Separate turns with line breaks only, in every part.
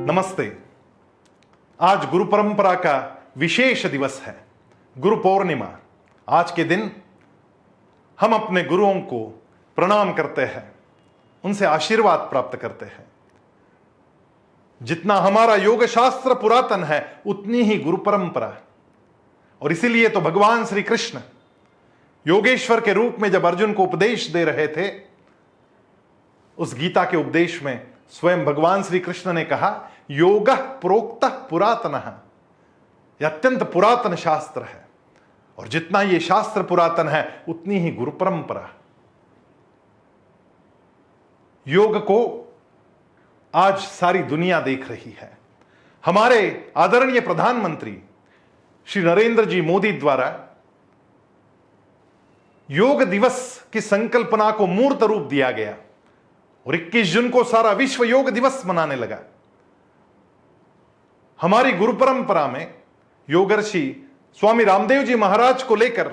नमस्ते। आज गुरु परंपरा का विशेष दिवस है, गुरु पौर्णिमा। आज के दिन हम अपने गुरुओं को प्रणाम करते हैं, उनसे आशीर्वाद प्राप्त करते हैं। जितना हमारा योग शास्त्र पुरातन है उतनी ही गुरु परंपरा। और इसीलिए तो भगवान श्री कृष्ण योगेश्वर के रूप में जब अर्जुन को उपदेश दे रहे थे, उस गीता के उपदेश में स्वयं भगवान श्री कृष्ण ने कहा, योगः प्रोक्तः पुरातनः। यह अत्यंत पुरातन शास्त्र है, और जितना ये शास्त्र पुरातन है उतनी ही गुरु परंपरा। योग को आज सारी दुनिया देख रही है। हमारे आदरणीय प्रधानमंत्री श्री नरेंद्र जी मोदी द्वारा योग दिवस की संकल्पना को मूर्त रूप दिया गया, और 21 जून को सारा विश्व योग दिवस मनाने लगा। हमारी गुरु परंपरा में योगर्षि स्वामी रामदेव जी महाराज को लेकर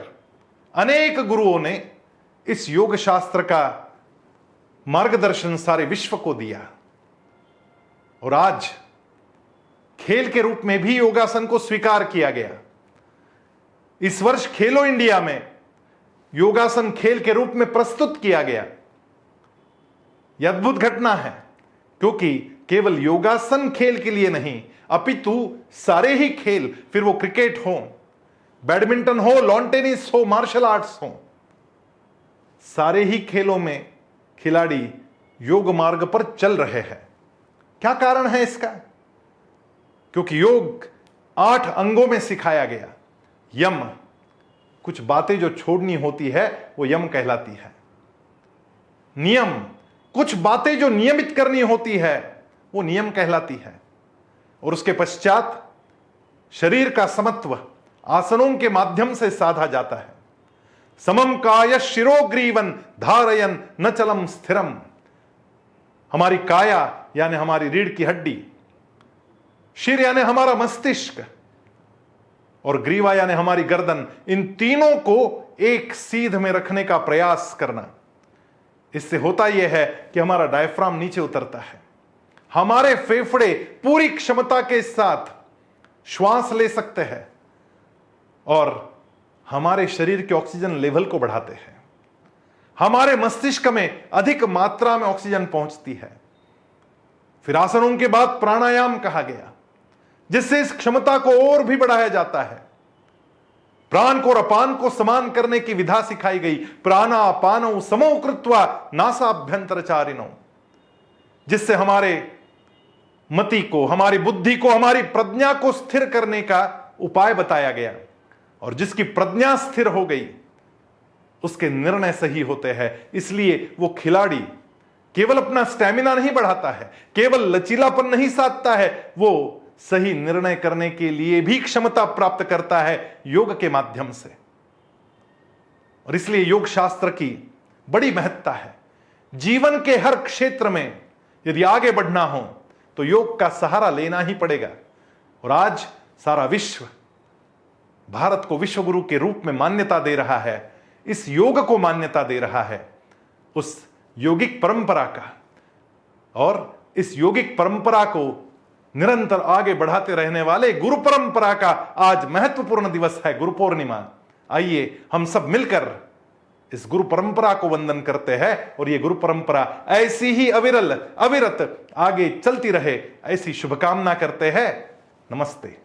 अनेक गुरुओं ने इस योग शास्त्र का मार्गदर्शन सारे विश्व को दिया। और आज खेल के रूप में भी योगासन को स्वीकार किया गया। इस वर्ष खेलो इंडिया में योगासन खेल के रूप में प्रस्तुत किया गया। यह अद्भुत घटना है, क्योंकि केवल योगासन खेल के लिए नहीं, अपितु सारे ही खेल, फिर वो क्रिकेट हो, बैडमिंटन हो, लॉन टेनिस हो, मार्शल आर्ट्स हो, सारे ही खेलों में खिलाड़ी योग मार्ग पर चल रहे हैं। क्या कारण है इसका? क्योंकि योग 8 अंगों में सिखाया गया। यम, कुछ बातें जो छोड़नी होती है वो यम कहलाती है। नियम, कुछ बातें जो नियमित करनी होती है वो नियम कहलाती है। और उसके पश्चात शरीर का समत्व आसनों के माध्यम से साधा जाता है। समम काय शिरोग्रीवन धारयन न चलम स्थिरम। हमारी काया यानी हमारी रीढ़ की हड्डी, शिर यानी हमारा मस्तिष्क, और ग्रीवा यानी हमारी गर्दन, इन तीनों को एक सीध में रखने का प्रयास करना। इससे होता यह है कि हमारा डायफ्राम नीचे उतरता है, हमारे फेफड़े पूरी क्षमता के साथ श्वास ले सकते हैं और हमारे शरीर के ऑक्सीजन लेवल को बढ़ाते हैं। हमारे मस्तिष्क में अधिक मात्रा में ऑक्सीजन पहुंचती है। फिर आसनों के बाद प्राणायाम कहा गया, जिससे इस क्षमता को और भी बढ़ाया जाता है। प्राण को और अपान को समान करने की विधा सिखाई गई। प्राणापानौ समौ कृत्वा नासाभ्यंतरचारिणौ, जिससे हमारे मति को, हमारी बुद्धि को, हमारी प्रज्ञा को स्थिर करने का उपाय बताया गया। और जिसकी प्रज्ञा स्थिर हो गई उसके निर्णय सही होते हैं। इसलिए वो खिलाड़ी केवल अपना स्टैमिना नहीं बढ़ाता है, केवल लचीलापन नहीं साधता है, वो सही निर्णय करने के लिए भी क्षमता प्राप्त करता है योग के माध्यम से। और इसलिए योग शास्त्र की बड़ी महत्ता है। जीवन के हर क्षेत्र में यदि आगे बढ़ना हो तो योग का सहारा लेना ही पड़ेगा। और आज सारा विश्व भारत को विश्व गुरु के रूप में मान्यता दे रहा है, इस योग को मान्यता दे रहा है, उस योगिक परंपरा का। और इस योगिक परंपरा को निरंतर आगे बढ़ाते रहने वाले गुरु परंपरा का आज महत्वपूर्ण दिवस है, गुरु पौर्णिमा। आइए हम सब मिलकर इस गुरु परंपरा को वंदन करते हैं, और ये गुरु परंपरा ऐसी ही अविरत आगे चलती रहे, ऐसी शुभकामना करते हैं। नमस्ते।